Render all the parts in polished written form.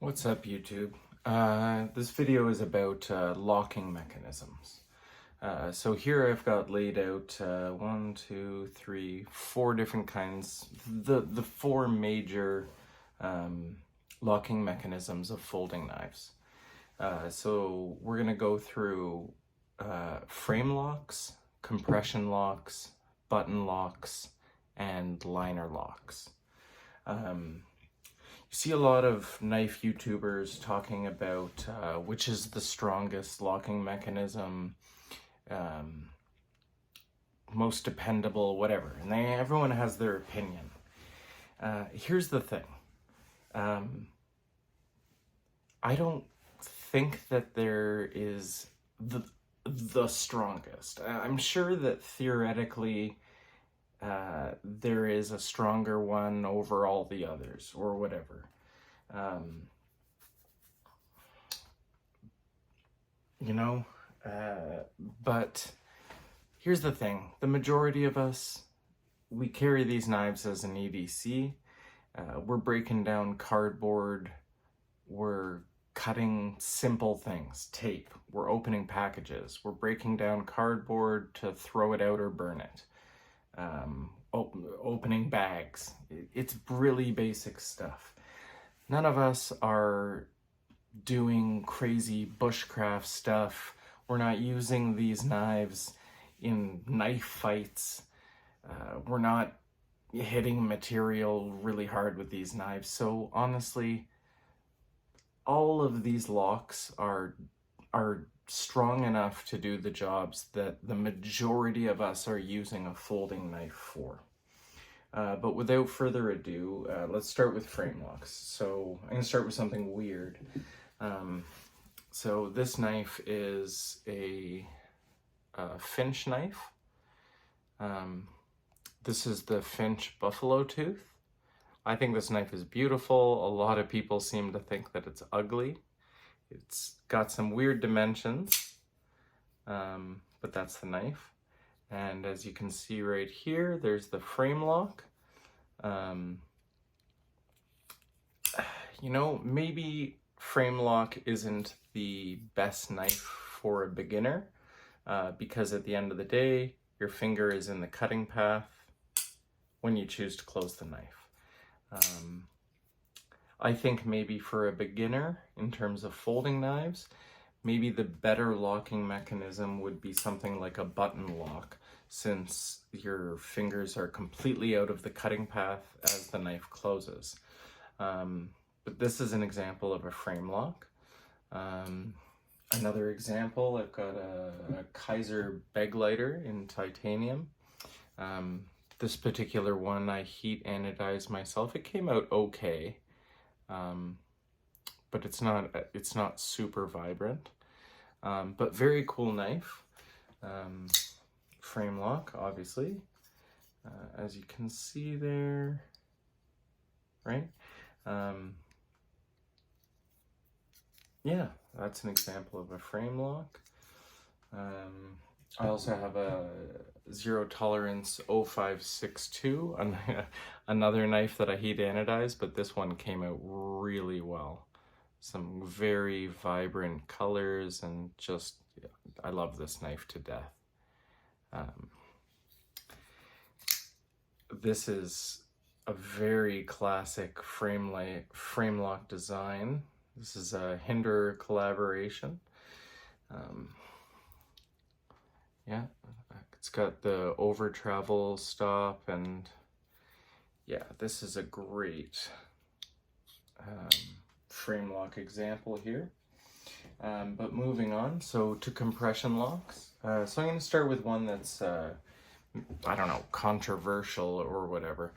What's up, YouTube? This video is about locking mechanisms. So here I've got laid out one, two, three, four different kinds, the four major locking mechanisms of folding knives. So we're going to go through frame locks, compression locks, button locks, and liner locks. You see a lot of knife YouTubers talking about which is the strongest locking mechanism, most dependable, whatever, and everyone has their opinion. Here's the thing. I don't think that there is the strongest. I'm sure that theoretically there is a stronger one over all the others or whatever. But here's the thing. The majority of us, we carry these knives as an EDC. We're breaking down cardboard. We're cutting simple things, tape. We're opening packages. We're breaking down cardboard to throw it out or burn it. Opening bags. It's really basic stuff. None of us are doing crazy bushcraft stuff. We're not using these knives in knife fights. We're not hitting material really hard with these knives. So honestly, all of these locks are strong enough to do the jobs that the majority of us are using a folding knife for. But without further ado, let's start with frame locks. So I'm going to start with something weird. So this knife is a Finch knife. This is the Finch Buffalo Tooth. I think this knife is beautiful. A lot of people seem to think that it's ugly. It's got some weird dimensions, but that's the knife. And as you can see right here, there's the frame lock. Maybe frame lock isn't the best knife for a beginner, because at the end of the day, your finger is in the cutting path when you choose to close the knife. I think maybe for a beginner, in terms of folding knives, maybe the better locking mechanism would be something like a button lock, since your fingers are completely out of the cutting path as the knife closes. But this is an example of a frame lock. Another example, I've got a Kizer Begleiter in titanium. This particular one I heat anodized myself. It came out okay, but it's not super vibrant. But very cool knife. Frame lock, obviously, as you can see there, right? Yeah, that's an example of a frame lock. I also have a Zero Tolerance 0562, another knife that I heat anodized, but this one came out really well. Some very vibrant colors, and just, I love this knife to death. This is a very classic frame lock design. This is a Hinderer collaboration. Yeah, it's got the over travel stop, and yeah, this is a great frame lock example here. But moving on, so to compression locks. So I'm going to start with one that's, I don't know, controversial or whatever.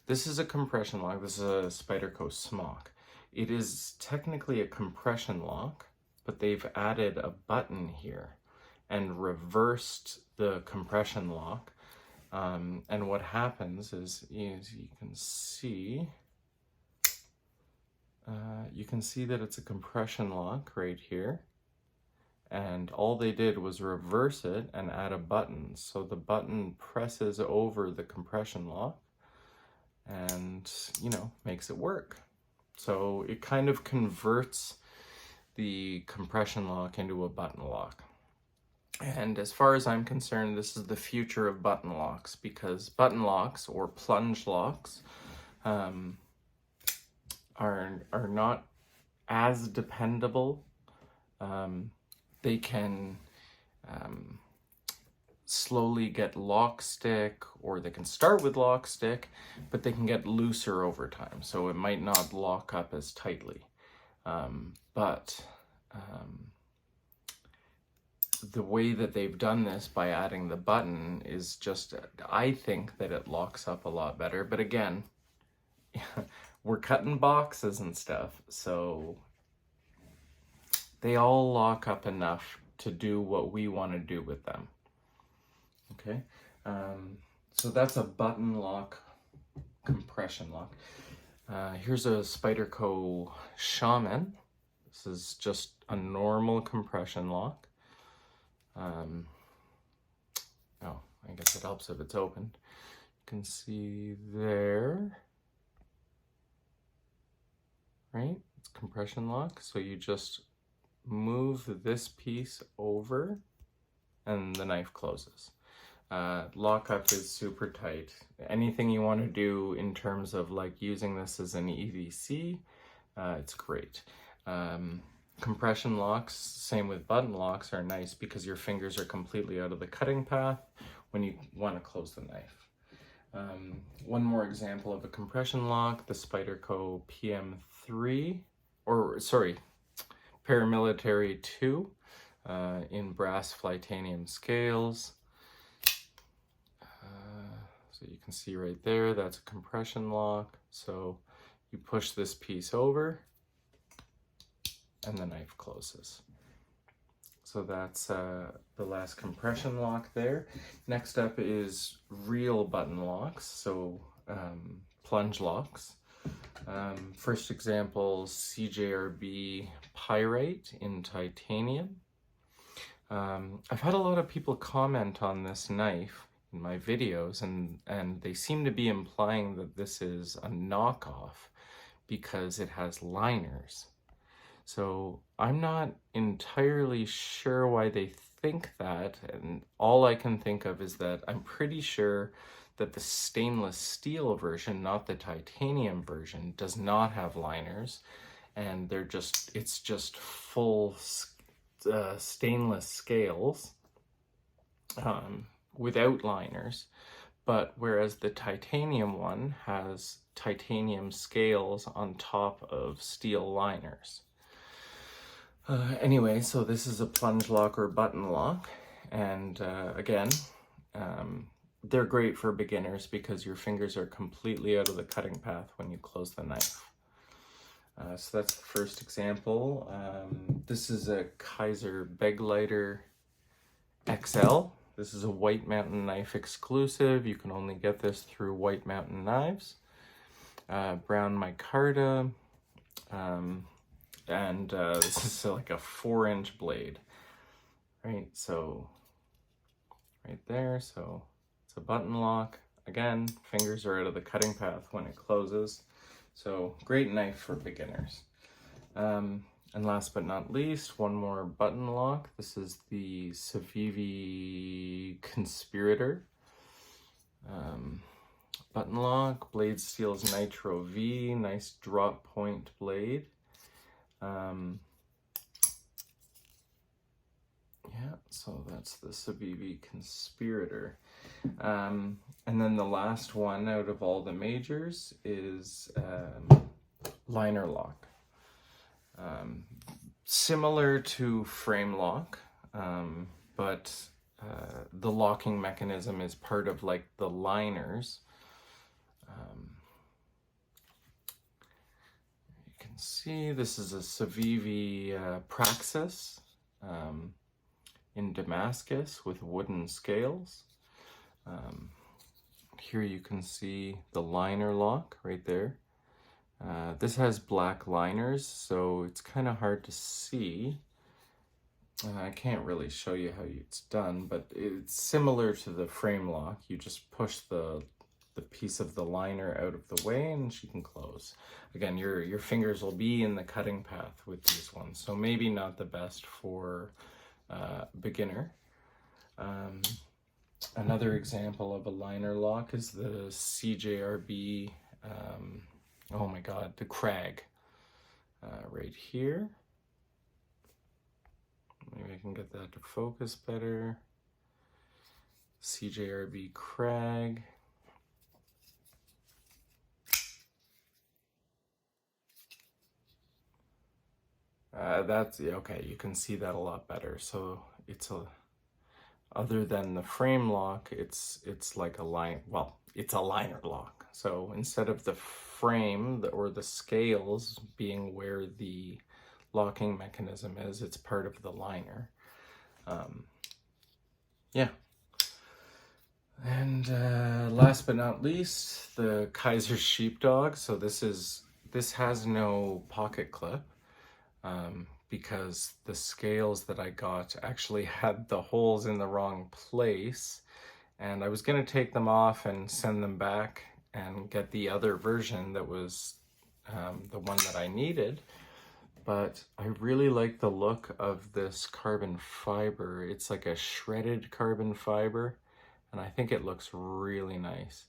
This is a compression lock. This is a Spyderco Smock. It is technically a compression lock, but they've added a button here and reversed the compression lock. And what happens is, as you can see that it's a compression lock right here. And all they did was reverse it and add a button. So the button presses over the compression lock and, makes it work. So it kind of converts the compression lock into a button lock. And as far as I'm concerned, this is the future of button locks, because button locks or plunge locks are not as dependable. They can slowly get lock stick, or they can start with lock stick, but they can get looser over time, so it might not lock up as tightly. But the way that they've done this by adding the button is just, I think that it locks up a lot better. But again, we're cutting boxes and stuff, so they all lock up enough to do what we want to do with them. Okay, so that's a button lock, compression lock. Here's a Spyderco Shaman. This is just a normal compression lock. Oh, I guess it helps if it's open. You can see there, right? It's compression lock. So you just move this piece over and the knife closes. Lockup is super tight. Anything you want to do in terms of like using this as an EDC, it's great. Compression locks, same with button locks, are nice because your fingers are completely out of the cutting path when you want to close the knife. One more example of a compression lock, the Spyderco PM3, or sorry, Paramilitary 2 in brass Flytanium scales. So you can see right there, that's a compression lock. So you push this piece over and the knife closes. So that's the last compression lock there. Next up is real button locks, so plunge locks. First example, CJRB Pyrite in titanium. I've had a lot of people comment on this knife in my videos, and they seem to be implying that this is a knockoff because it has liners. So I'm not entirely sure why they think that, and all I can think of is that I'm pretty sure that the stainless steel version, not the titanium version, does not have liners, and it's just full stainless scales without liners. But whereas the titanium one has titanium scales on top of steel liners. Anyway, so this is a plunge lock or button lock, and again, they're great for beginners because your fingers are completely out of the cutting path when you close the knife. So that's the first example. This is a Kizer Begleiter XL. This is a White Mountain knife exclusive. You can only get this through White Mountain Knives. Brown micarta. And this is like a 4-inch blade, right? So right there, so it's a button lock. Again, fingers are out of the cutting path when it closes. So great knife for beginners. And last but not least, one more button lock. This is the Civivi Conspirator. Button lock, blade steel's Nitro V, nice drop point blade. Yeah, so that's the Civivi Conspirator. And then the last one out of all the majors is liner lock. Similar to frame lock, but the locking mechanism is part of like the liners. You can see this is a Civivi Praxis in Damascus with wooden scales. Here you can see the liner lock right there. This has black liners, so it's kind of hard to see. I can't really show you how it's done, but it's similar to the frame lock. You just push the the piece of the liner out of the way and she can close. Again, your fingers will be in the cutting path with these ones, so maybe not the best for beginner. Another example of a liner lock is the CJRB, oh my god, the Krag, right here. Maybe I can get that to focus better. CJRB Krag. That's okay, you can see that a lot better. So it's other than the frame lock, it's like a line, well, it's a liner lock. So instead of the frame or the scales being where the locking mechanism is, it's part of the liner. Yeah. And last but not least, the Kaiser Sheepdog. So this has no pocket clip. Because the scales that I got actually had the holes in the wrong place, and I was going to take them off and send them back and get the other version that was the one that I needed. But I really like the look of this carbon fiber. It's like a shredded carbon fiber, and I think it looks really nice.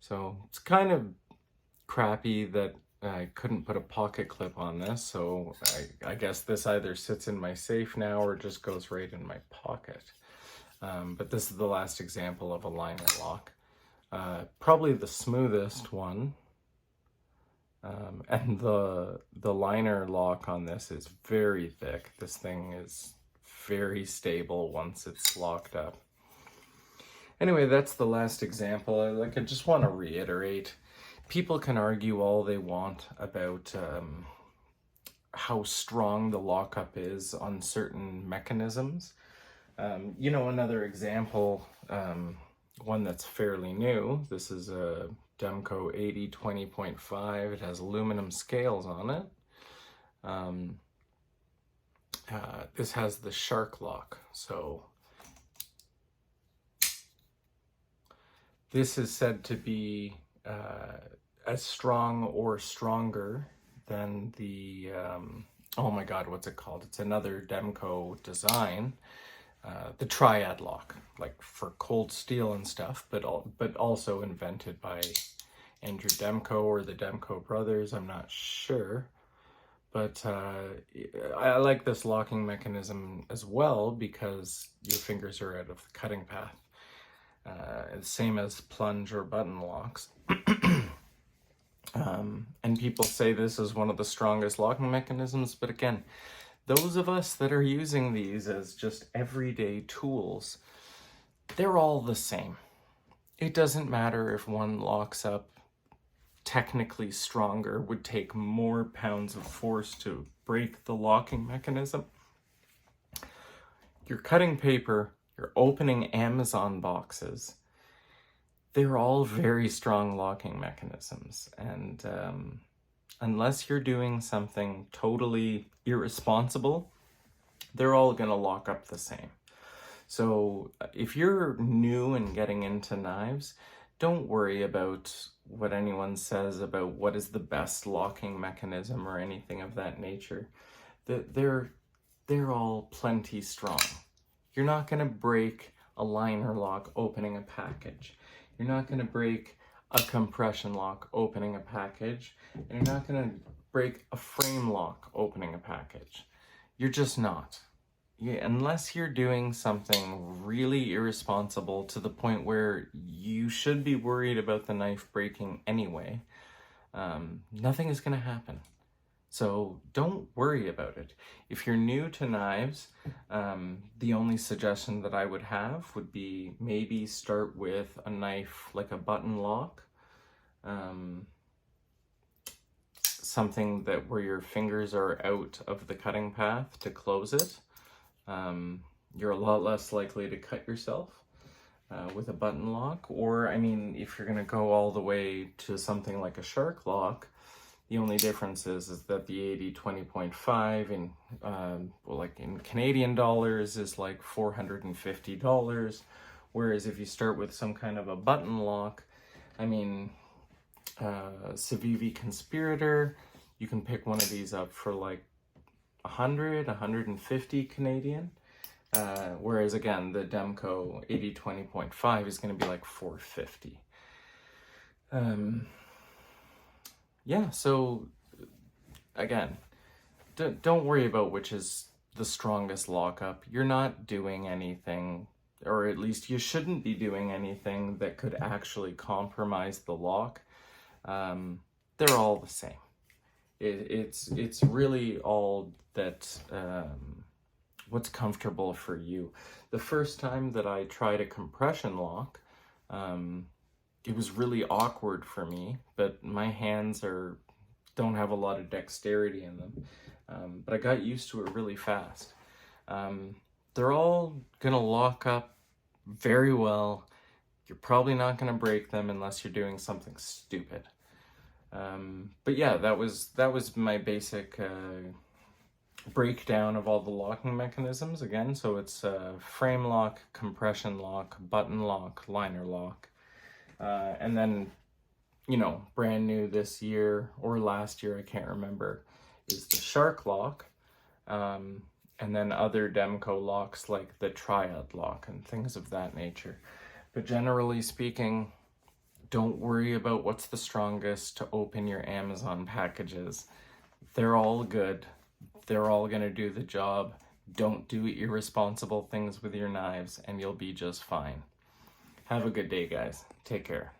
So it's kind of crappy that I couldn't put a pocket clip on this, so I guess this either sits in my safe now or just goes right in my pocket. But this is the last example of a liner lock. Probably the smoothest one. And the liner lock on this is very thick. This thing is very stable once it's locked up. Anyway, that's the last example. I just want to reiterate, people can argue all they want about how strong the lockup is on certain mechanisms. You know, another example, one that's fairly new, this is a Demco 80-20.5. It has aluminum scales on it. This has the shark lock. So this is said to be as strong or stronger than the, oh my god, what's it called? It's another Demco design, the Triad lock, like for cold steel and stuff, but also invented by Andrew Demco or the Demco brothers, I'm not sure. But I like this locking mechanism as well because your fingers are out of the cutting path. Same as plunge or button locks. And people say this is one of the strongest locking mechanisms, but again, those of us that are using these as just everyday tools, they're all the same. It doesn't matter if one locks up technically stronger, would take more pounds of force to break the locking mechanism. You're cutting paper, you're opening Amazon boxes, they're all very strong locking mechanisms, and unless you're doing something totally irresponsible, they're all going to lock up the same. So if you're new and getting into knives, don't worry about what anyone says about what is the best locking mechanism or anything of that nature. They're all plenty strong. You're not going to break a liner lock opening a package. You're not going to break a compression lock opening a package. And you're not going to break a frame lock opening a package. You're just not. Unless you're doing something really irresponsible to the point where you should be worried about the knife breaking anyway, nothing is going to happen. So don't worry about it. If you're new to knives, the only suggestion that I would have would be maybe start with a knife like a button lock. Something that where your fingers are out of the cutting path to close it. You're a lot less likely to cut yourself with a button lock. Or, I mean, if you're going to go all the way to something like a shark lock, the only difference is that the 80-20.5 in, well, like in Canadian dollars is like $450. Whereas if you start with some kind of a button lock, I mean, Civivi Conspirator, you can pick one of these up for like 100, 150 Canadian. Whereas again, the Demco 8020.5 is going to be like 450. Yeah, so again, don't worry about which is the strongest lockup. You're not doing anything, or at least you shouldn't be doing anything that could actually compromise the lock. They're all the same. It's really all that what's comfortable for you. The first time that I tried a compression lock, it was really awkward for me, but my hands don't have a lot of dexterity in them. But I got used to it really fast. They're all gonna lock up very well. You're probably not gonna break them unless you're doing something stupid. But yeah, that was my basic breakdown of all the locking mechanisms again. So it's frame lock, compression lock, button lock, liner lock. And then, you know, brand new this year or last year, I can't remember, is the Shark lock. And then other Demco locks like the Triad lock and things of that nature. But generally speaking, don't worry about what's the strongest to open your Amazon packages. They're all good. They're all gonna do the job. Don't do irresponsible things with your knives and you'll be just fine. Have a good day, guys. Take care.